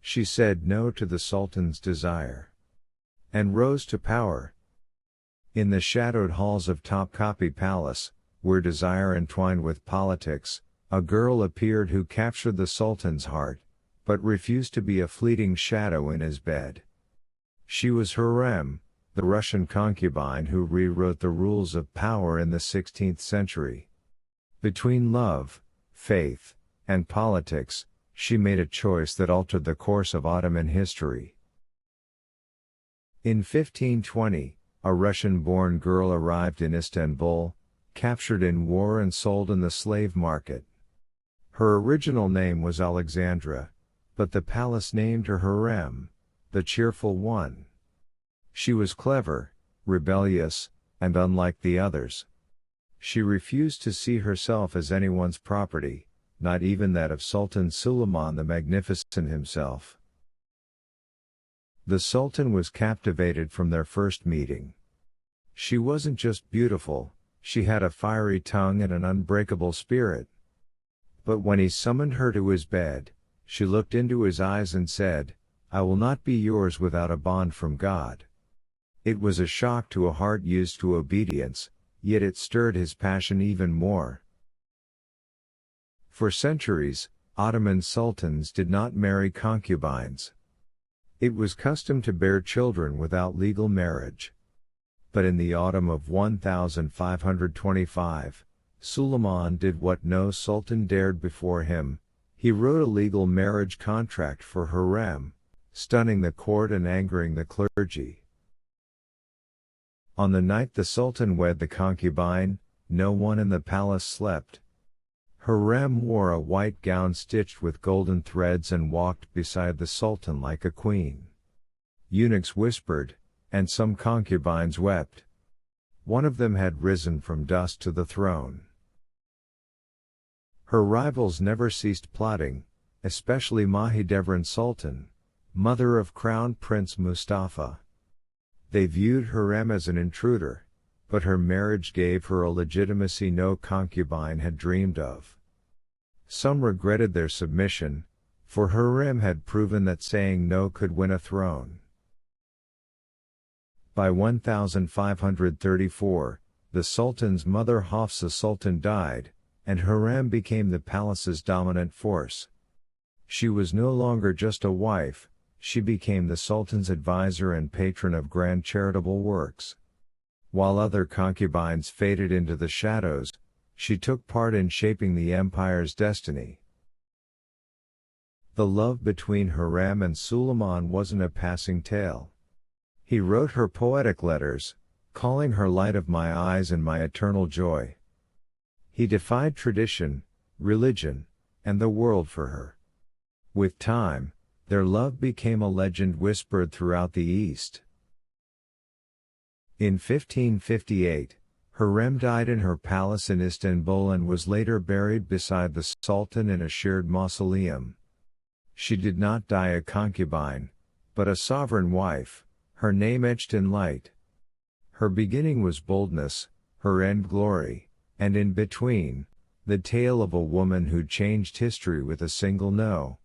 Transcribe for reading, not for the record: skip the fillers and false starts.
She said no to the Sultan's desire and rose to power. In the shadowed halls of Topkapi Palace, where desire entwined with politics, a girl appeared who captured the Sultan's heart, but refused to be a fleeting shadow in his bed. She was Hürrem, the Russian concubine who rewrote the rules of power in the 16th century. Between love, faith, and politics, she made a choice that altered the course of Ottoman history. In 1520, a Russian-born girl arrived in Istanbul, captured in war and sold in the slave market. Her original name was Alexandra, but the palace named her Hürrem, the cheerful one. She was clever, rebellious, and unlike the others. She refused to see herself as anyone's property, not even that of Sultan Suleiman the Magnificent himself. The Sultan was captivated from their first meeting. She wasn't just beautiful, she had a fiery tongue and an unbreakable spirit. But when he summoned her to his bed, she looked into his eyes and said, "I will not be yours without a bond from God." It was a shock to a heart used to obedience, yet it stirred his passion even more. For centuries, Ottoman sultans did not marry concubines. It was custom to bear children without legal marriage. But in the autumn of 1525, Suleiman did what no sultan dared before him. He wrote a legal marriage contract for Hürrem, stunning the court and angering the clergy. On the night the Sultan wed the concubine, no one in the palace slept. Hürrem wore a white gown stitched with golden threads and walked beside the Sultan like a queen. Eunuchs whispered, and some concubines wept. One of them had risen from dust to the throne. Her rivals never ceased plotting, especially Mahidevran Sultan, mother of Crown Prince Mustafa. They viewed Hürrem as an intruder, but her marriage gave her a legitimacy no concubine had dreamed of. Some regretted their submission, for Hürrem had proven that saying no could win a throne. By 1534, the Sultan's mother Hafsa Sultan died, and Hürrem became the palace's dominant force. She was no longer just a wife, she became the Sultan's advisor and patron of grand charitable works. While other concubines faded into the shadows, she took part in shaping the empire's destiny. The love between Hürrem and Suleiman wasn't a passing tale. He wrote her poetic letters, calling her light of my eyes and my eternal joy. He defied tradition, religion, and the world for her. With time, their love became a legend whispered throughout the East. In 1558, Hürrem died in her palace in Istanbul and was later buried beside the Sultan in a shared mausoleum. She did not die a concubine, but a sovereign wife, her name etched in light. Her beginning was boldness, her end glory, and in between, the tale of a woman who changed history with a single no.